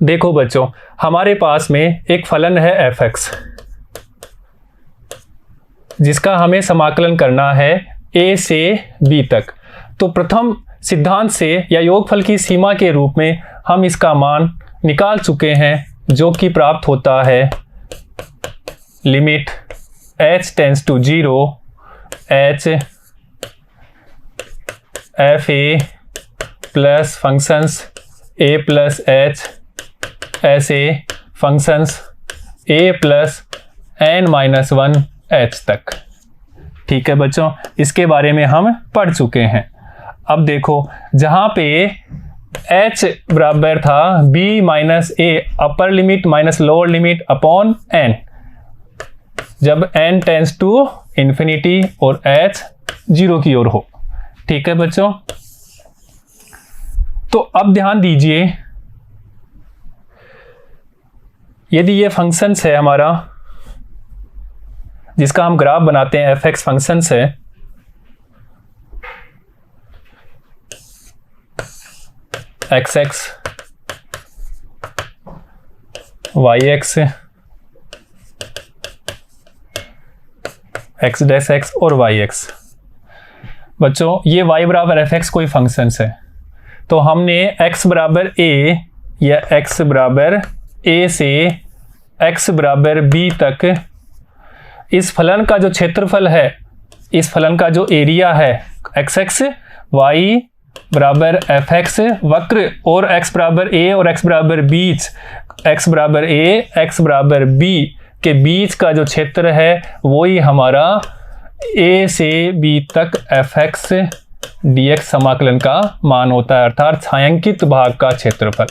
देखो बच्चों, हमारे पास में एक फलन है f(x) जिसका हमें समाकलन करना है a से b तक। तो प्रथम सिद्धांत से या योगफल की सीमा के रूप में हम इसका मान निकाल चुके हैं, जो कि प्राप्त होता है limit h tends to 0 h f a plus functions a plus h ऐसे functions a plus n-1 h तक। ठीक है बच्चों, इसके बारे में हम पढ़ चुके हैं। अब देखो, जहाँ पे h बराबर था b minus a upper limit minus lower limit upon n, जब n टेंड्स टू इंफिनिटी और h 0 की ओर हो। ठीक है बच्चों, तो अब ध्यान दीजिए, यदि ये फंक्शंस है हमारा जिसका हम ग्राफ बनाते हैं, f(x) फंक्शंस है, x(x), y(x), x'(x) और y(x). बच्चों, ये y बराबर f(x) कोई फंक्शंस है, तो हमने x बराबर a या x बराबर a से x बराबर b तक इस फलन का जो क्षेत्रफल है, इस फलन का जो एरिया है x(x), y बराबर f(x) वक्र और x बराबर a और x बराबर बीच, x बराबर a x बराबर b के बीच का जो क्षेत्र है वही हमारा a से b तक f(x) dx समाकलन का मान होता है, अर्थात छायांकित भाग का क्षेत्रफल।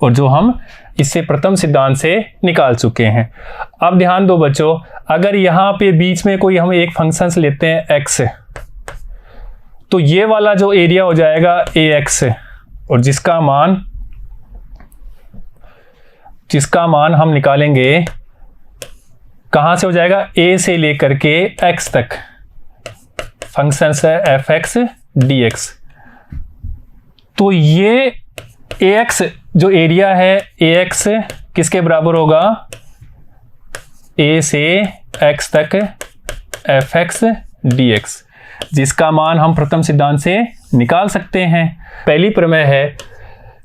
और जो हम इससे प्रथम सिद्धांत से निकाल चुके हैं। अब ध्यान दो बच्चों, अगर यहाँ पे बीच में कोई हम एक फंक्शन लेते हैं x, तो ये वाला जो एरिया हो जाएगा ax, और जिसका मान हम निकालेंगे कहाँ से हो जाएगा, a से लेकर के x तक फंक्शन है f(x) dx। तो ये ax जो एरिया है, ax किसके बराबर होगा, a से x तक f(x) dx, जिसका मान हम प्रथम सिद्धांत से निकाल सकते हैं। पहली प्रमेय है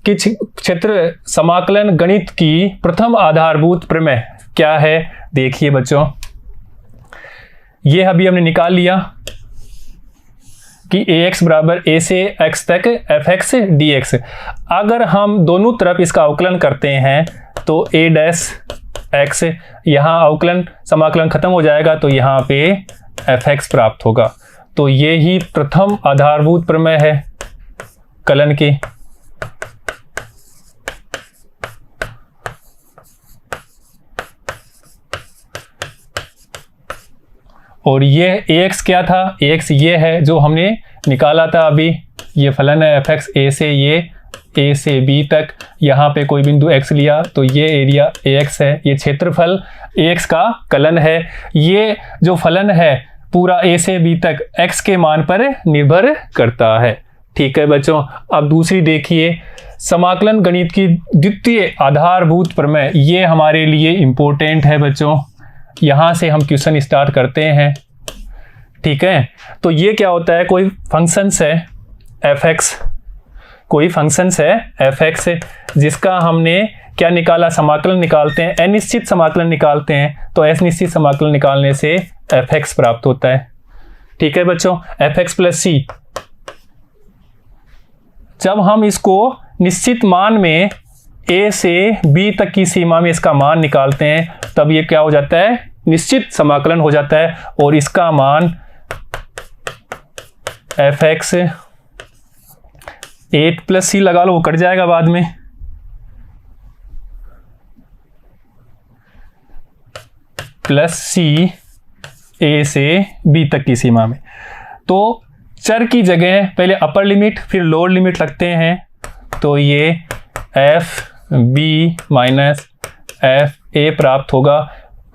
कि क्षेत्र समाकलन गणित की प्रथम आधारभूत प्रमेय क्या है। देखिए बच्चों, ये अभी हमने निकाल लिया कि ax बराबर a से x तक f(x) dx। अगर हम दोनों तरफ इसका अवकलन करते हैं तो a'(x), यहाँ अवकलन समाकलन खत्म हो जाएगा तो यहाँ पे f(x) प्राप्त होगा। तो ये ही प्रथम आधारभूत प्रमेय है कलन की। और ये ax क्या था, ax ये है जो हमने निकाला था अभी, ये फलन है f(x) a से ये a से b तक, यहाँ पे कोई बिंदु x लिया तो ये एरिया ax है, ये क्षेत्रफल ax का कलन है। ये जो फलन है पूरा a से b तक x के मान पर निर्भर करता है। ठीक है बच्चों, अब दूसरी देखिए, समाकलन गणित की द्वितीय आधारभूत प्रमेय, ये हमारे लिए इम्पोर्टेंट है बच्चों। यहाँ से हम क्वेश्चन स्टार्ट करते हैं। ठीक है, तो ये क्या होता है, कोई फंक्शंस है f(x), कोई फंक्शंस है f(x) जिसका हमने क्या निकाला, समाकलन निकालते हैं, अनिश्चित समाकलन निकालते हैं, तो अनिश्चित समाकलन निकालने से f(x) प्राप्त होता है। ठीक है बच्चों, f(x) प्लस c, जब हम इसको निश्चित मान में a से b तक की सीमा में इसका मान निकालते हैं तब ये क्या हो जाता है, निश्चित समाकलन हो जाता है, और इसका मान f(x) 8 प्लस c लगा लो, वो कट जाएगा बाद में, प्लस c a से b तक की सीमा में। तो चर की जगह पहले अपर लिमिट फिर लोअर लिमिट लगते हैं, तो ये f b माइनस एफ ए प्राप्त होगा,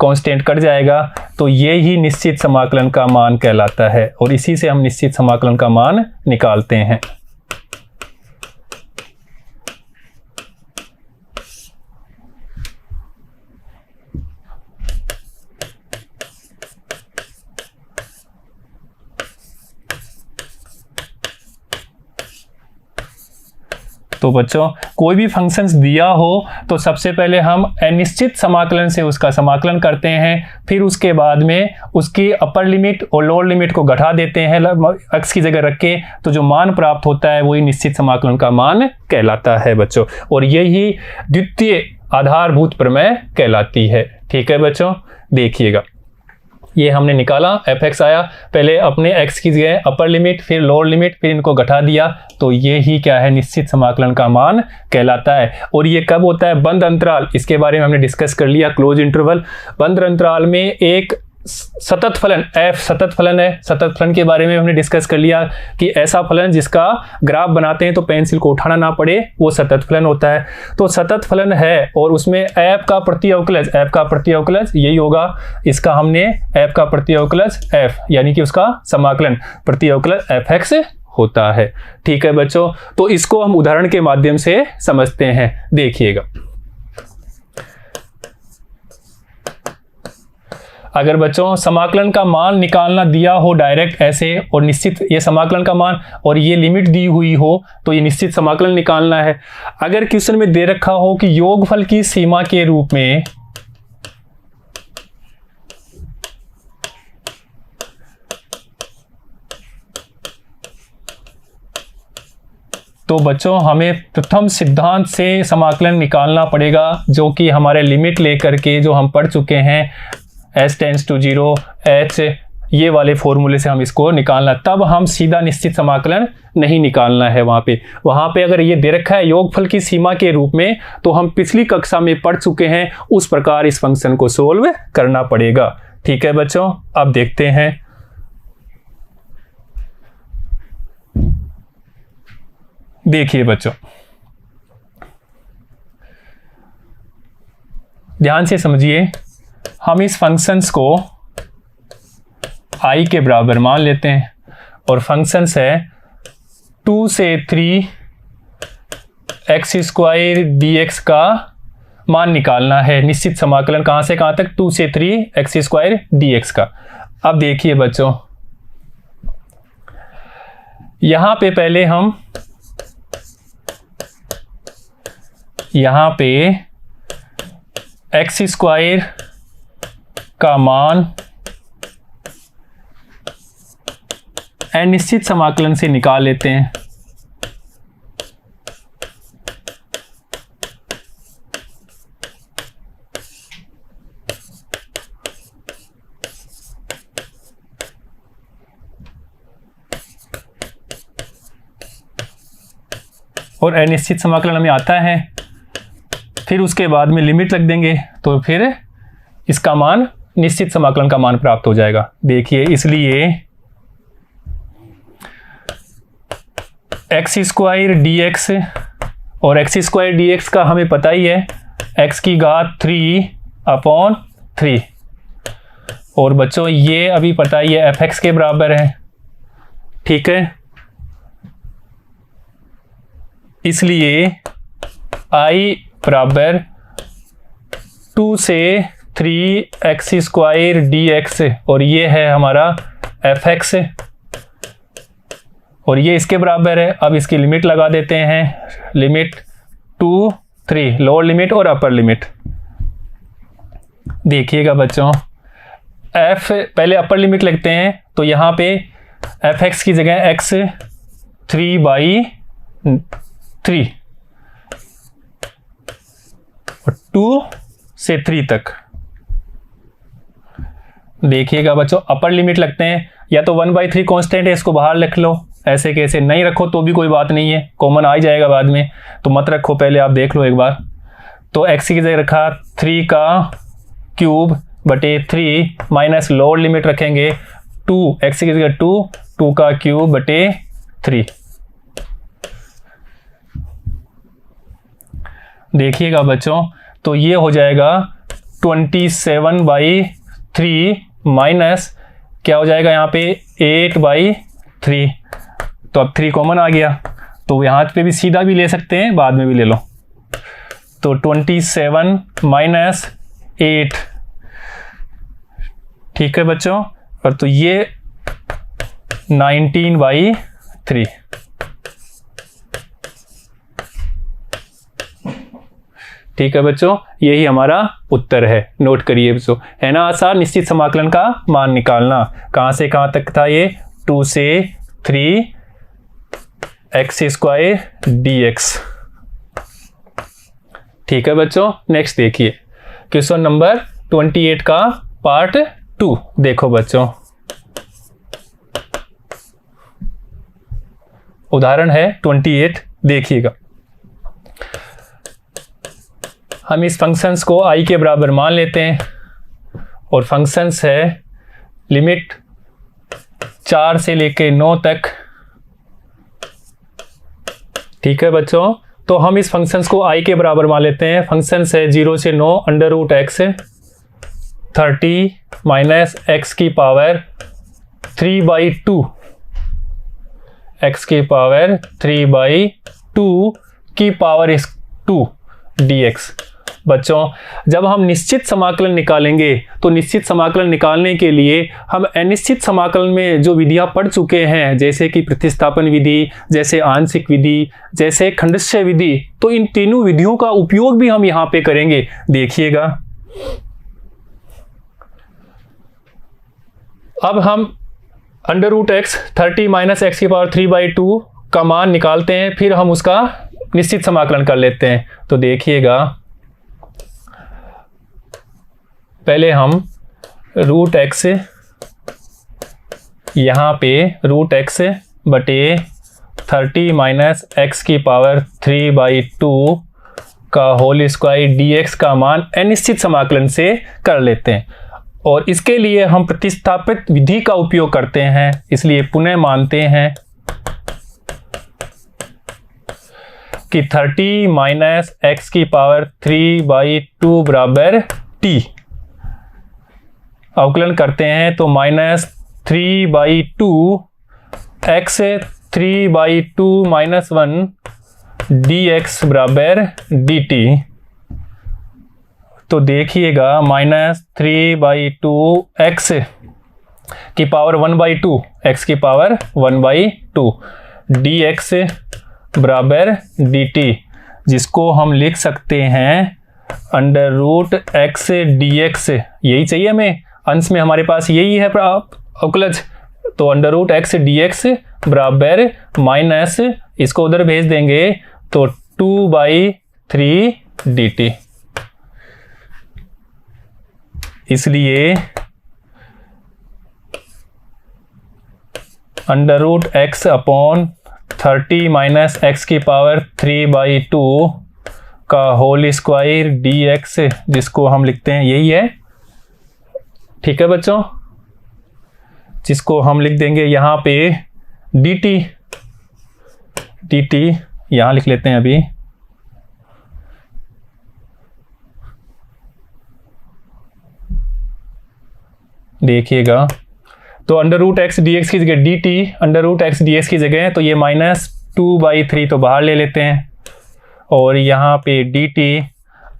कांस्टेंट कट जाएगा, तो ये ही निश्चित समाकलन का मान कहलाता है और इसी से हम निश्चित समाकलन का मान निकालते हैं। तो बच्चों कोई भी फंक्शंस दिया हो तो सबसे पहले हम अनिश्चित समाकलन से उसका समाकलन करते हैं, फिर उसके बाद में उसकी अपर लिमिट और लोअर लिमिट को घटा देते हैं x की जगह रख के, तो जो मान प्राप्त होता है वही निश्चित समाकलन का मान कहलाता है बच्चों, और यही द्वितीय आधारभूत प्रमेय कहलाती है। ठीक है बच्चों, देखिएगा ये हमने निकाला, f(x) आया, पहले अपने x की जगह अपर लिमिट फिर लोअर लिमिट फिर इनको घटा दिया, तो ये ही क्या है निश्चित समाकलन का मान कहलाता है। और ये कब होता है? बंद अंतराल, इसके बारे में हमने डिस्कस कर लिया, क्लोज इंटरवल। बंद अंतराल में एक सतत फलन f सतत फलन है, सतत फलन के बारे में हमने डिस्कस कर लिया कि ऐसा फलन जिसका ग्राफ बनाते हैं तो पेंसिल को उठाना ना पड़े, वो सतत फलन होता है। तो सतत फलन है और उसमें f का प्रति अवकलज यही होगा, इसका हमने f का प्रति अवकलज f यानी कि उसका समाकलन प्रति अवकलज f(x) होता है। ठीक है बच्चों, तो इसको हम उदाहरण के माध्यम से समझते हैं, देखिएगा। अगर बच्चों समाकलन का मान निकालना दिया हो डायरेक्ट ऐसे, और निश्चित ये समाकलन का मान और ये लिमिट दी हुई हो, तो ये निश्चित समाकलन निकालना है। अगर क्वेश्चन में दे रखा हो कि योगफल की सीमा के रूप में तो बच्चों हमें प्रथम सिद्धांत से समाकलन निकालना पड़ेगा, जो कि हमारे लिमिट लेकर के जो हम पढ़ चुके हैं s टेंड्स टू 0 h, ये वाले फॉर्मूले से हम इसको निकालना, तब हम सीधा निश्चित समाकलन नहीं निकालना है। वहाँ पे अगर ये दे रखा है योगफल की सीमा के रूप में, तो हम पिछली कक्षा में पढ़ चुके हैं, उस प्रकार इस फंक्शन को सोल्व करना पड़ेगा। ठीक है बच्चों, अब देखते हैं। देखिए बच्चों, ध्यान से समझिए, हम इस फंक्शंस को i के बराबर मान लेते हैं और फंक्शंस है 2 से 3 x² dx का मान निकालना है। निश्चित समाकलन कहाँ से कहाँ तक? 2 से 3 x² dx का। अब देखिए बच्चों, यहाँ पे पहले हम यहाँ पे x² का मान अनिश्चित समाकलन से निकाल लेते हैं। और अनिश्चित समाकलन हमें आता है, फिर उसके बाद में लिमिट लग देंगे, तो फिर इसका मान निश्चित समाकलन का मान प्राप्त हो जाएगा। देखिए, इसलिए x² dx और x² dx का हमें पता ही है, x की घात 3/3, और बच्चों ये अभी पता ही है f(x) के बराबर है। ठीक है, इसलिए i बराबर 2 से 3 x² dx, और ये है हमारा f(x), और ये इसके बराबर है। अब इसकी लिमिट लगा देते हैं, लिमिट 2 3, लोअर लिमिट और अपर लिमिट। देखिएगा बच्चों, f पहले अपर लिमिट लगते हैं, तो यहाँ पे f(x) की जगह x 3/3 और 2 से 3 तक। देखिएगा बच्चों, अपर लिमिट लगते हैं, या तो 1/3 कांस्टेंट है, इसको बाहर लिख लो, ऐसे कैसे नहीं रखो तो भी कोई बात नहीं है, कॉमन आ ही जाएगा बाद में, तो मत रखो, पहले आप देख लो एक बार। तो x की जगह रखा 3 का क्यूब बटे 3 माइनस लोअर लिमिट रखेंगे 2, x की जगह 2 का क्यूब बटे 3। देखिएगा बच्चों, तो ये हो जाएगा 27/3 माइनस क्या हो जाएगा यहाँ पे 8/3। तो अब 3 कॉमन आ गया, तो यहाँ पे भी सीधा भी ले सकते हैं, बाद में भी ले लो। तो 27 माइनस 8, ठीक है बच्चों। और तो ये 19/3। ठीक है बच्चों, यही हमारा उत्तर है। नोट करिए बच्चों, है ना आसान निश्चित समाकलन का मान निकालना। कहां से कहां तक था ये? 2 से 3x² dx। ठीक है बच्चों, नेक्स्ट देखिए क्वेश्चन नंबर 28 का पार्ट 2। देखो बच्चों, उदाहरण है 28, देखिएगा। हम इस फंक्शंस को i के बराबर मान लेते हैं और फंक्शंस है लिमिट 4 से लेके 9 तक। ठीक है बच्चों, तो हम इस फंक्शंस को i के बराबर मान लेते हैं। फंक्शंस है 0 से 9 √x 30 माइनस x की पावर 3/2 x की पावर 3/2 की पावर इस 2 dx। बच्चों, जब हम निश्चित समाकलन निकालेंगे तो निश्चित समाकलन निकालने के लिए हम अनिश्चित समाकलन में जो विधियां पढ़ चुके हैं, जैसे कि प्रतिस्थापन विधि, जैसे आंशिक विधि, जैसे खंडशः विधि, तो इन तीनों विधियों का उपयोग भी हम यहां पे करेंगे। देखिएगा, अब हम √x 30 माइनस x की पावर 3/2 का मान निकालते हैं, फिर हम उसका निश्चित समाकलन कर लेते हैं। तो देखिएगा, पहले हम √x, यहाँ पे √x बटे 30 माइनस x की पावर 3/2 का होल स्क्वायर dx का मान अनिश्चित समाकलन से कर लेते हैं। और इसके लिए हम प्रतिस्थापित विधि का उपयोग करते हैं, इसलिए पुनः मानते हैं कि 30 माइनस x की पावर 3/2 बराबर t। अवकलन करते हैं तो माइनस 3/2 x 3/2 माइनस 1 dx बराबर dt। तो देखिएगा, माइनस 3/2 x की पावर 1/2, x की पावर 1/2 dx बराबर dt, जिसको हम लिख सकते हैं √x dx। यही चाहिए हमें, अंश में हमारे पास यही है अवकलज। तो √x dx बराबर माइनस, इसको उधर भेज देंगे तो 2/3 dt। इसलिए √x अपॉन 30 माइनस x की पावर 3/2 का होल स्क्वायर dx, जिसको हम लिखते हैं यही है। ठीक है बच्चों, जिसको हम लिख देंगे यहाँ पे dt यहाँ लिख लेते हैं अभी। देखिएगा, तो √x dx की जगह dt, √x dx की जगह तो ये माइनस 2/3 तो बाहर ले लेते हैं, और यहाँ पे dt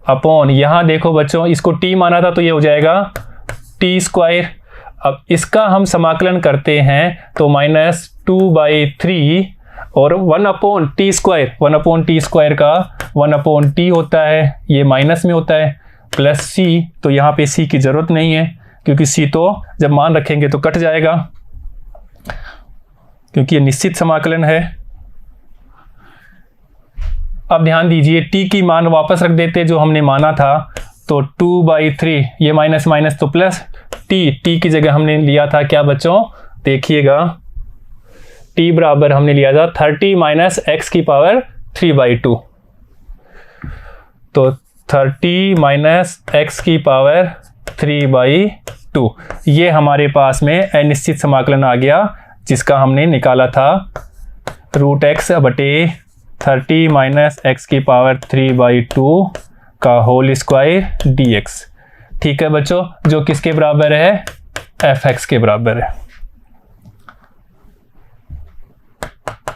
अपॉन, यहाँ देखो बच्चों, इसको t माना था तो ये हो जाएगा t²। अब इसका हम समाकलन करते हैं तो माइनस 2/3 और 1/t², 1/t² का 1/t होता है, ये माइनस में होता है, प्लस c। तो यहाँ पे c की जरूरत नहीं है, क्योंकि c तो जब मान रखेंगे तो कट जाएगा, क्योंकि ये निश्चित समाकलन है। अब ध्यान दीजिए, t की मान वापस रख देते जो हमने माना था, तो 2/3, ये माइनस माइनस तो प्लस, t की जगह हमने लिया था क्या बच्चों? देखिएगा, t बराबर हमने लिया था 30 माइनस x की पावर 3/2। तो 30 माइनस x की पावर 3/2, ये हमारे पास में अनिश्चित समाकलन आ गया, जिसका हमने निकाला था √x बटे 30 माइनस x की पावर 3/2 का होल स्क्वायर dx। ठीक है बच्चों, जो किसके बराबर है, fx के बराबर है।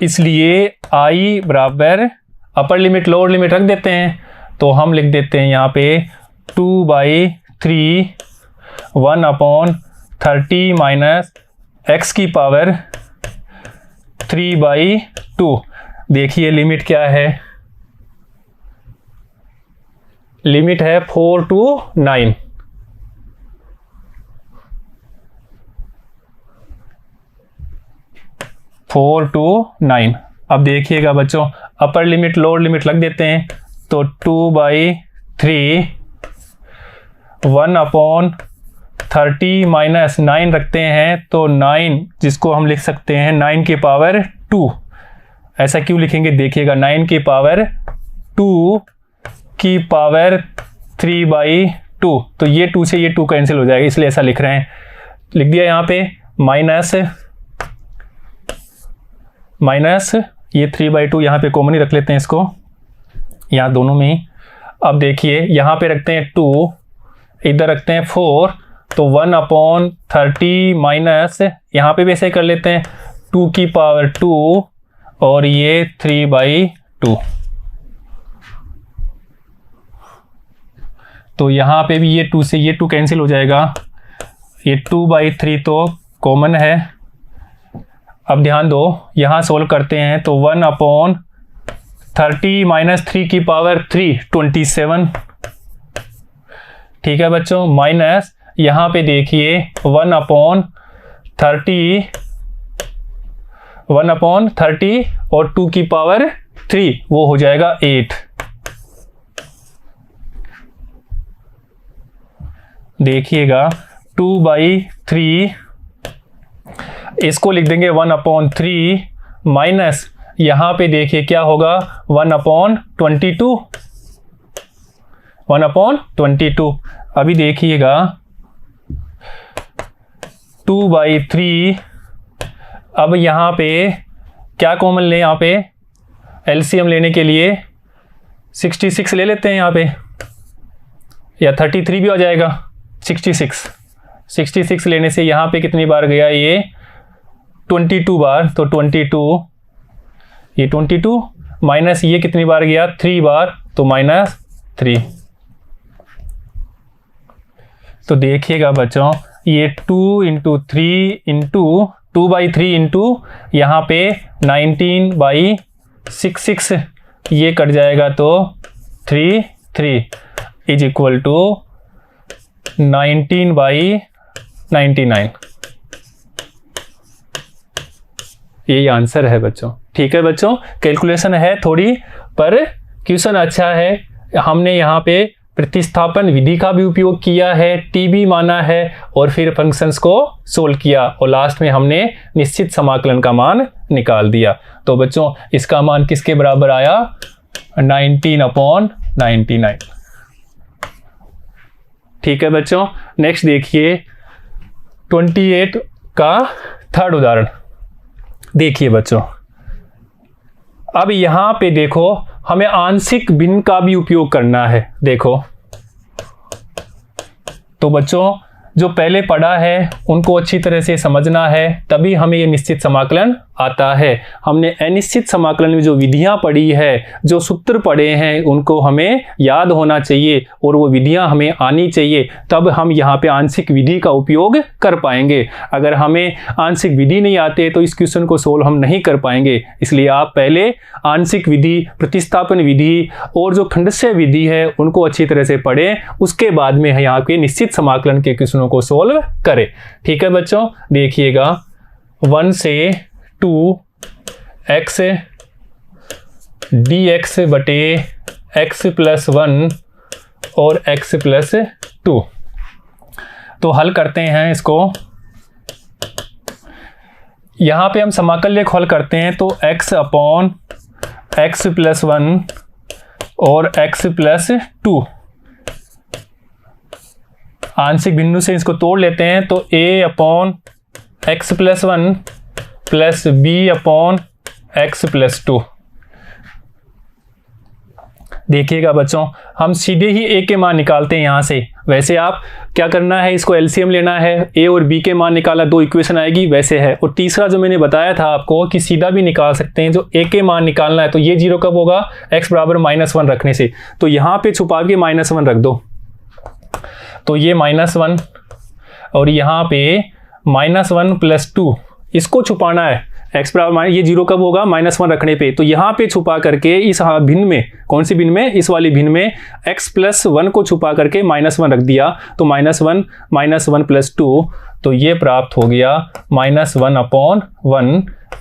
इसलिए i बराबर अपर लिमिट लोअर लिमिट रख देते हैं, तो हम लिख देते हैं यहाँ पे 2/3 1/30 माइनस x की पावर 3/2। देखिए लिमिट क्या है, लिमिट है 4 to 9। अब देखिएगा बच्चों, अपर लिमिट लोअर लिमिट लग देते हैं, तो 2/3 1/30 माइनस 9 रखते हैं, तो 9 जिसको हम लिख सकते हैं 9 की पावर 2। ऐसा क्यों लिखेंगे, देखिएगा 9 की पावर 2 की पावर 3/2, तो ये 2 से ये 2 कैंसिल हो जाएगा, इसलिए ऐसा लिख रहे हैं। लिख दिया यहाँ पे माइनस ये 3/2 यहाँ पे कॉमन ही रख लेते हैं इसको, यहाँ दोनों में ही। अब देखिए यहाँ पे रखते हैं 2, इधर रखते हैं 4, तो 1/30 माइनस यहाँ पे भी ऐसे कर लेते हैं 2 की पावर 2 और ये 3/2। तो यहाँ पे भी ये 2 से ये 2 कैंसिल हो जाएगा, ये 2/3 तो कॉमन है। अब ध्यान दो, यहाँ सोल्व करते हैं तो 1/30 माइनस 3 की पावर 3 27। ठीक है बच्चों, माइनस यहाँ पे देखिए 1/30 और 2 की पावर 3 वो हो जाएगा 8। देखिएगा 2/3 इसको लिख देंगे 1/3 माइनस यहाँ पे देखिए क्या होगा 1/22। अभी देखिएगा 2/3, अब यहाँ पे क्या कॉमन लें, यहाँ पे एलसीएम लेने के लिए 66 ले लेते हैं यहाँ पे, या 33 भी हो जाएगा। 66 लेने से यहाँ पे कितनी बार गया, ये 22 बार, तो 22 ये 22 माइनस ये कितनी बार गया 3 बार, तो -3। तो देखिएगा बच्चों ये 2/3 इंटू यहाँ पे 19/66 ये कट जाएगा, तो 3 इज इक्वल टू 19/99। यही आंसर है बच्चों। ठीक है बच्चों, कैलकुलेशन है थोड़ी, पर क्वेश्चन अच्छा है। हमने यहाँ पे प्रतिस्थापन विधि का भी उपयोग किया है, टीबी माना है और फिर फंक्शंस को सोल्व किया और लास्ट में हमने निश्चित समाकलन का मान निकाल दिया। तो बच्चों इसका मान किसके बराबर आया, 19/99। ठीक है बच्चों, नेक्स्ट देखिए 28 का थर्ड उदाहरण। देखिए बच्चों, अब यहां पे देखो हमें आंशिक भिन्न का भी उपयोग करना है। देखो तो बच्चों जो पहले पढ़ा है उनको अच्छी तरह से समझना है, तभी हमें ये निश्चित समाकलन आता है। हमने अनिश्चित समाकलन में जो विधियां पढ़ी है, जो सूत्र पढ़े हैं, उनको हमें याद होना चाहिए और वो विधियां हमें आनी चाहिए, तब हम यहाँ पे आंशिक विधि का उपयोग कर पाएंगे। अगर हमें आंशिक विधि नहीं आते तो इस क्वेश्चन को सोल्व हम नहीं कर पाएंगे। इसलिए आप पहले आंशिक विधि, प्रतिस्थापन विधि और जो खंडशः विधि है उनको अच्छी तरह से पढ़ें, उसके बाद में यहाँ के निश्चित समाकलन के क्वेश्चनों को सोल्व करें। ठीक है बच्चों, देखिएगा 1 से 2x dx बटे x + 1 और x + 2। तो हल करते हैं इसको। यहाँ पे हम समाकल्य को हल करते हैं तो x + 1 और x + 2 आंशिक बिंदु से इसको तोड़ लेते हैं तो a/x + 1 प्लस b/x + 2। देखिएगा बच्चों, हम सीधे ही a के मान निकालते हैं यहाँ से। वैसे आप क्या करना है, इसको एलसीएम लेना है, a और b के मान निकाला, 2 इक्वेशन आएगी वैसे है। और तीसरा जो मैंने बताया था आपको कि सीधा भी निकाल सकते हैं, जो a के मान निकालना है तो ये 0 कब होगा, x बराबर -1 रखने से। तो यहाँ पे छुपा के -1 रख दो, तो ये -1 और यहाँ पे -1 + 2 इसको छुपाना है, x बराबर ये 0 कब होगा, -1 रखने पे। तो यहाँ पे छुपा करके इस भिन्न में, कौन सी भिन्न में, इस वाली भिन्न में x + 1 को छुपा करके -1 रख दिया, तो -1 + 2, तो ये प्राप्त हो गया -1/1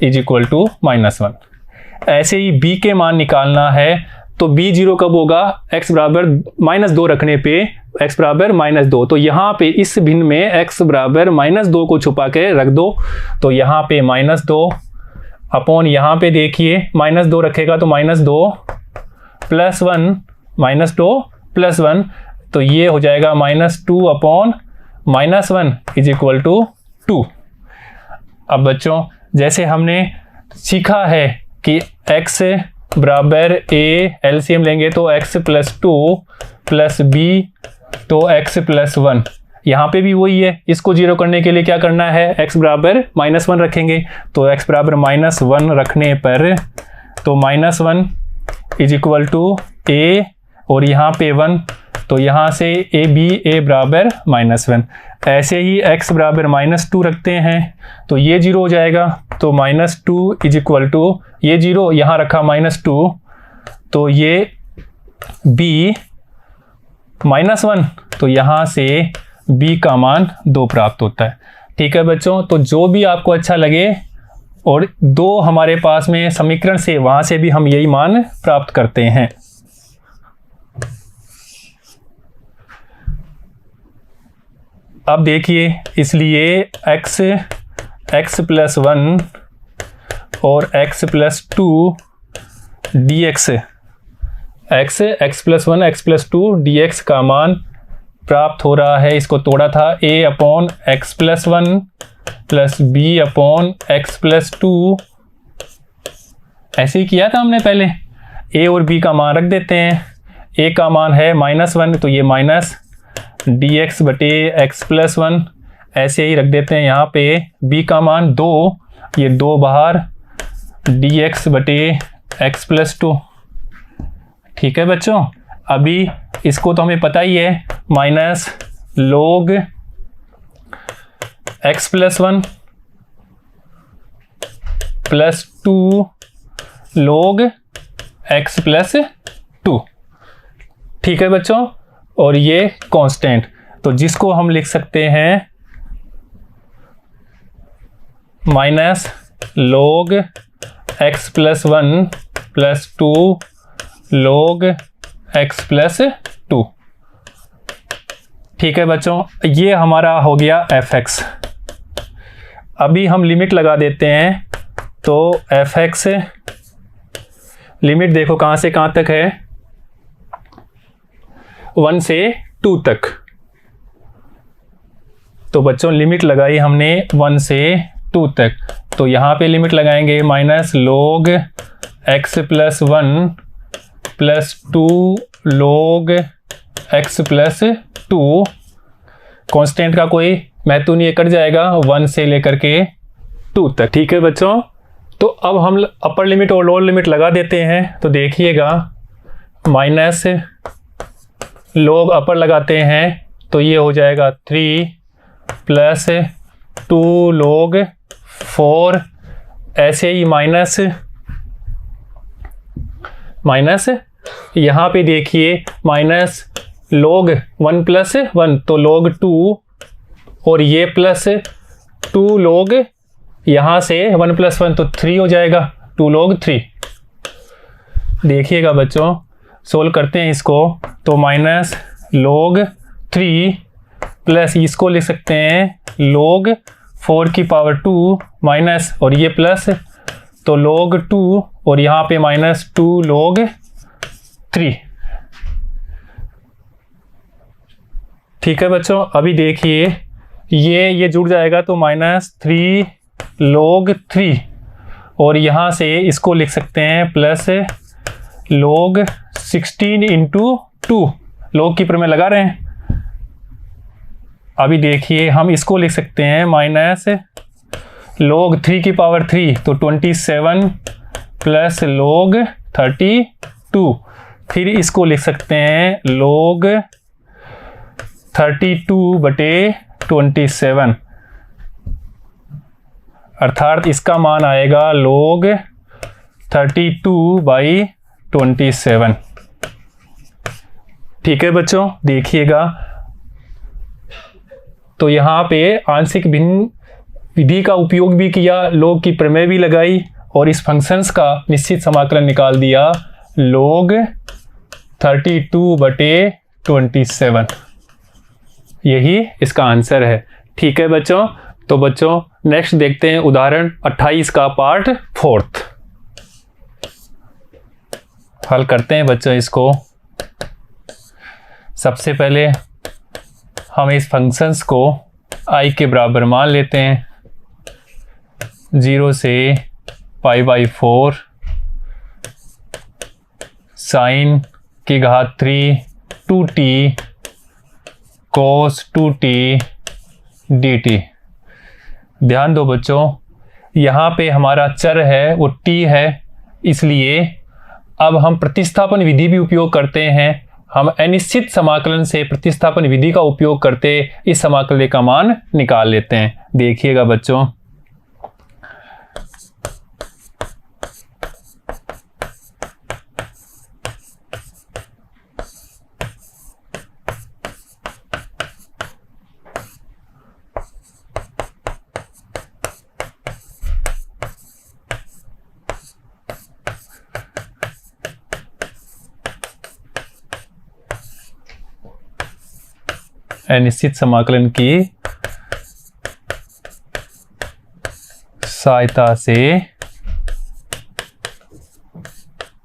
= -1। ऐसे ही b के मान निकालना है, तो b 0 कब होगा, x बराबर -2 रखने पे, x बराबर -2। तो यहाँ पे इस भिन्न में x बराबर -2 को छुपा के रख दो, तो यहाँ पे -2 अपॉन, यहाँ पे देखिए -2 रखेगा तो -2 + 1 -2 + 1, तो ये हो जाएगा -2/-1 = 2। अब बच्चों जैसे हमने सीखा है कि x बराबर a, एलसीएम लेंगे तो x + 2 + b, तो x + 1, यहाँ पे भी वही है। इसको 0 करने के लिए क्या करना है, x बराबर -1 रखेंगे, तो x बराबर -1 रखने पर तो -1 = a और यहाँ पे 1, तो यहाँ से a बराबर -1। ऐसे ही x बराबर -2 रखते हैं तो ये 0 हो जाएगा, तो -2 = ये 0 यहाँ रखा -2, तो ये b -1, तो यहाँ से b का मान 2 प्राप्त होता है। ठीक है बच्चों, तो जो भी आपको अच्छा लगे, और 2 हमारे पास में समीकरण से, वहाँ से भी हम यही मान प्राप्त करते हैं। अब देखिए, इसलिए x + 1 और x + 2 dx, x + 1 x + 2 dx का मान प्राप्त हो रहा है। इसको तोड़ा था, a/x + 1 + b/x + 2, ऐसे ही किया था हमने पहले। a और b का मान रख देते हैं, a का मान है -1, तो ये माइनस dx/x + 1, ऐसे ही रख देते हैं यहाँ पे। b का मान 2, ये 2 बाहर, dx/x + 2। ठीक है बच्चों, अभी इसको तो हमें पता ही है, -log x + 1 + 2 log x + 2। ठीक है बच्चों, और ये कांस्टेंट, तो जिसको हम लिख सकते हैं -log x + 1 + 2 log x + 2। ठीक है बच्चों, ये हमारा हो गया fx। अभी हम लिमिट लगा देते हैं, तो fx लिमिट देखो कहाँ से कहाँ तक है, 1 से 2 तक। तो बच्चों लिमिट लगाई हमने 1 से 2 तक, तो यहाँ पे लिमिट लगाएंगे -log x + 1 + 2 log x + 2। Constant का कोई महत्व नहीं है, कट जाएगा 1 से लेकर के 2 तक। ठीक है बच्चों, तो अब हम अपर लिमिट और लोअर लिमिट लगा देते हैं। तो देखिएगा, -log अपर लगाते हैं तो ये हो जाएगा 3 + 2 log 4, ऐसे ही माइनस यहाँ पे देखिए -log 1 + 1, तो log 2, और ये +2 log, यहाँ से 1 + 1 तो 3 हो जाएगा, 2 log 3। देखिएगा बच्चों, सोल्व करते हैं इसको, तो -log 3 प्लस इसको लिख सकते हैं log 4 की पावर 2 माइनस, और ये प्लस, तो log 2, और यहाँ पे -2 log 3। ठीक है बच्चों, अभी देखिए ये जुड़ जाएगा, तो -3 log 3, और यहाँ से इसको लिख सकते हैं प्लस log 16 इंटू 2, log की प्रमेय लगा रहे हैं। अभी देखिए हम इसको लिख सकते हैं माइनस log 3 की पावर 3, तो 27 प्लस log 32, फिर इसको लिख सकते हैं log 32/27, अर्थात इसका मान आएगा log 32/27। ठीक है बच्चों, देखिएगा तो यहाँ पे आंशिक भिन्न विधि का उपयोग भी किया, log की प्रमेय भी लगाई और इस फंक्शंस का निश्चित समाकलन निकाल दिया log 32/27। यही इसका आंसर है। ठीक है बच्चों, तो बच्चों नेक्स्ट देखते हैं उदाहरण 28 का पार्ट 4th। हल करते हैं बच्चों इसको। सबसे पहले हम इस फंक्शंस को i के बराबर मान लेते हैं, 0 से π/4 sin की घात 3 2t cos 2t dt। ध्यान दो बच्चों, यहाँ पे हमारा चर है वो t है, इसलिए अब हम प्रतिस्थापन विधि भी उपयोग करते हैं। हम अनिश्चित समाकलन से प्रतिस्थापन विधि का उपयोग करते इस समाकलन का मान निकाल लेते हैं। देखिएगा बच्चों, अनिश्चित समाकलन की सहायता से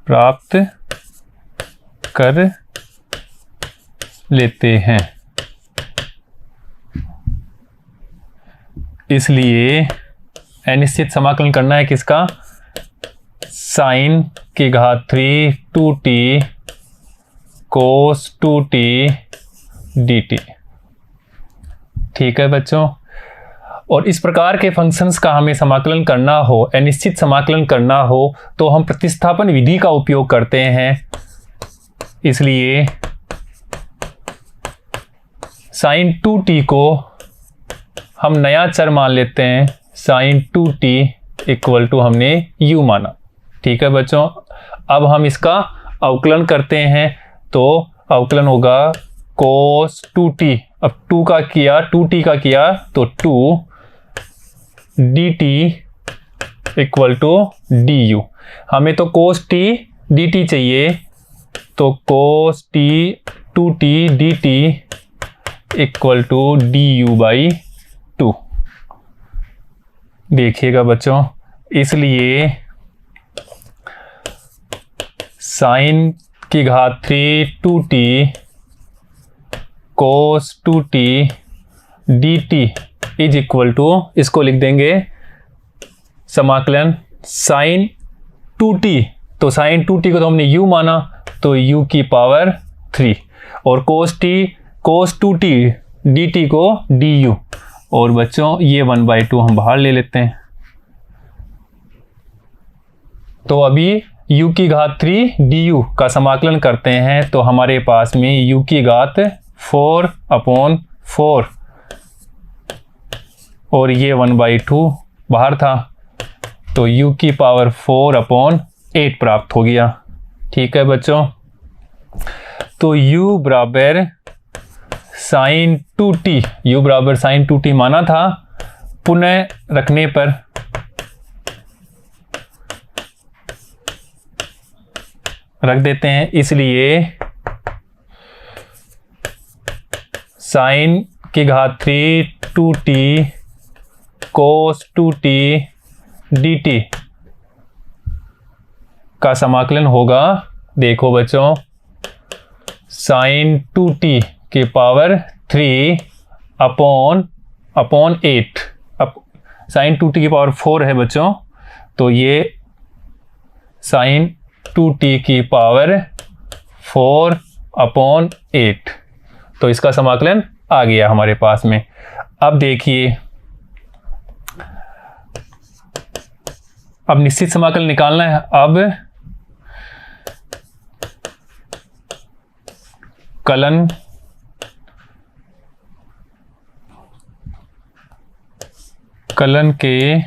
प्राप्त कर लेते हैं। इसलिए अनिश्चित समाकलन करना है किसका, साइन की घात 3 2t cos 2t dt। ठीक है बच्चों, और इस प्रकार के फंक्शंस का हमें समाकलन करना हो, अनिश्चित समाकलन करना हो, तो हम प्रतिस्थापन विधि का उपयोग करते हैं। इसलिए sin 2t को हम नया चर मान लेते हैं, sin 2t इक्वल टू हमने u माना। ठीक है बच्चों, अब हम इसका अवकलन करते हैं, तो अवकलन होगा cos 2t, अब 2 का किया 2t का किया तो 2 dt इक्वल टू du। हमें तो cos t dt चाहिए, तो cos t 2t dt equal to du/2। देखिएगा बच्चों, इसलिए साइन की घात 3 2t cos 2t dt is equal to, इसको लिख देंगे समाकलन साइन 2t, तो साइन 2t को तो हमने u माना, तो u की पावर 3, और cos 2t dt को du, और बच्चों ये 1/2 हम बाहर ले लेते हैं। तो अभी u की घात 3 du का समाकलन करते हैं, तो हमारे पास में u की घात 4/4 और ये 1/2 बाहर था, तो u की पावर 4/8 प्राप्त हो गया। ठीक है बच्चों, तो u बराबर साइन 2t माना था, पुनः रखने पर रख देते हैं, इसलिए साइन की घात 3 2t cos 2t dt का समाकलन होगा, देखो बच्चों, साइन 2t की पावर 3/8, अब साइन 2t की पावर 4 है बच्चों, तो ये साइन 2t की पावर 4/8। तो इसका समाकलन आ गया हमारे पास में। अब देखिए, अब निश्चित समाकलन निकालना है। अब कलन के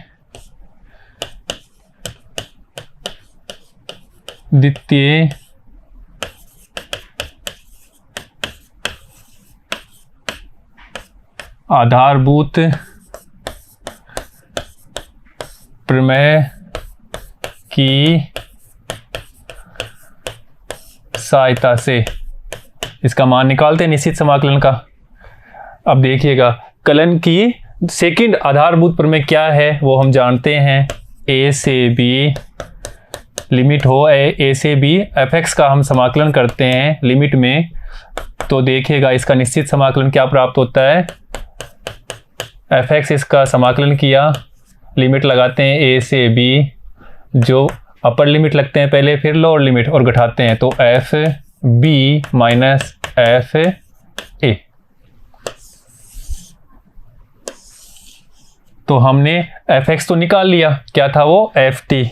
द्वितीय आधारभूत प्रमेय की सहायता से इसका मान निकालते हैं निश्चित समाकलन का। अब देखिएगा, कलन की सेकंड आधारभूत प्रमेय क्या है वो हम जानते हैं। a से b लिमिट हो a से b fx का हम समाकलन करते हैं लिमिट में, तो देखिएगा इसका निश्चित समाकलन क्या प्राप्त होता है। fx इसका समाकलन किया, लिमिट लगाते हैं a से b, जो अपर लिमिट लगते हैं पहले, फिर लोअर लिमिट और घटाते हैं, तो F B minus F A. तो हमने एफ एक्स तो निकाल लिया, क्या था वो, एफ टी।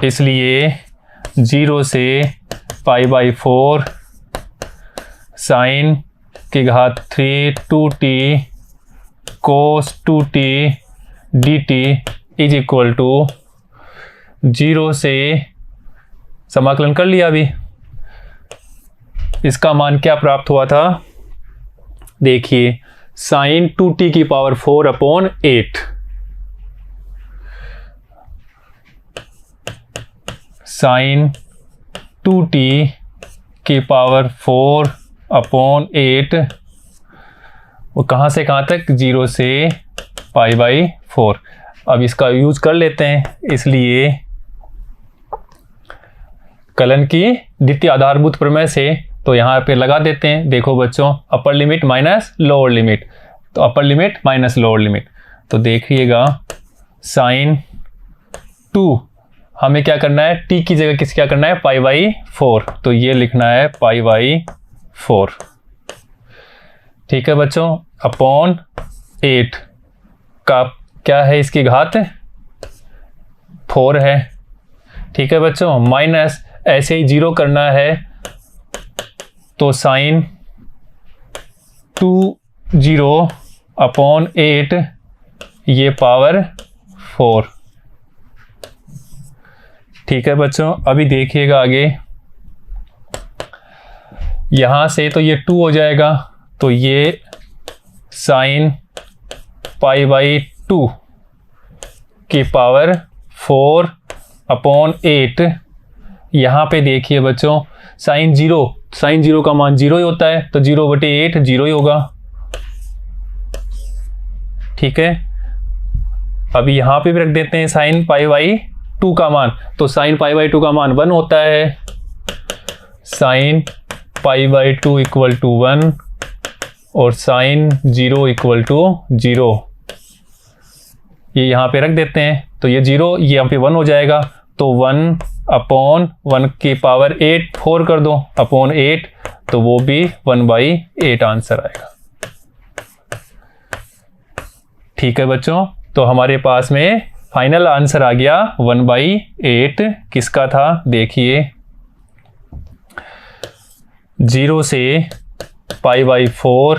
इसलिए 0 से π/4 साइन की घात 3 2t cos 2t dt is equal to 0 से समाकलन कर लिया। अभी इसका मान क्या प्राप्त हुआ था, देखिए, साइन 2t की पावर 4/8 साइन 2t की पावर 4/8 वो कहाँ से कहाँ तक, 0 से π/4। अब इसका यूज कर लेते हैं, इसलिए कलन की द्वितीय आधारभूत प्रमेय से तो यहाँ पे लगा देते हैं। देखो बच्चों, upper limit minus lower limit, तो upper limit minus lower limit, तो देखिएगा साइन 2 हमें क्या करना है, t की जगह किस क्या करना है, π/4, तो ये लिखना है π/4। ठीक है बच्चों, अपॉन 8 का क्या है, इसकी घात 4 है। ठीक है बच्चों, माइनस ऐसे ही 0 करना है, तो साइन 20/8 ये पावर 4। ठीक है बच्चों, अभी देखिएगा आगे, यहाँ से तो ये 2 हो जाएगा, तो ये साइन π/2 की पावर 4/8। यहाँ पे देखिए बच्चों, साइन 0 का मान 0 ही होता है, तो 0/8 0 ही होगा। ठीक है, अभी यहाँ पे भी रख देते हैं साइन π/2 का मान, तो साइन π/2 का मान 1 होता है, साइन π/2 इक्वल टू 1 और साइन 0 इक्वल टू 0। ये यहाँ पे रख देते हैं, तो ये 0 ये यहाँ पे 1 हो जाएगा, तो 1/1 की पावर 8 4 कर दो अपॉन 8, तो वो भी 1/8 आंसर आएगा। ठीक है बच्चों, तो हमारे पास में फाइनल आंसर आ गया 1/8। किसका था, देखिए, 0 से π/4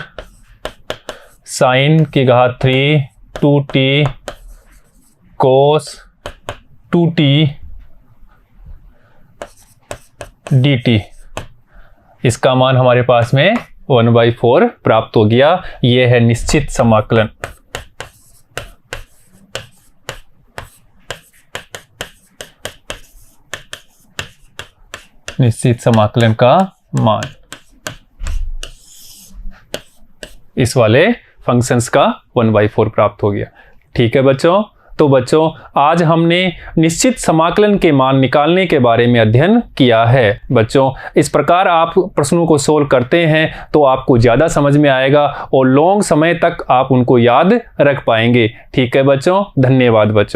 साइन की घात 3 2t cos 2t dt, इसका मान हमारे पास में 1/4 प्राप्त हो गया। यह है निश्चित समाकलन। निश्चित समाकलन का मान इस वाले फंक्शंस का 1/4 प्राप्त हो गया। ठीक है बच्चों, तो बच्चों आज हमने निश्चित समाकलन के मान निकालने के बारे में अध्ययन किया है। बच्चों इस प्रकार आप प्रश्नों को सोल्व करते हैं तो आपको ज़्यादा समझ में आएगा और लॉन्ग समय तक आप उनको याद रख पाएंगे। ठीक है बच्चों, धन्यवाद बच्चों।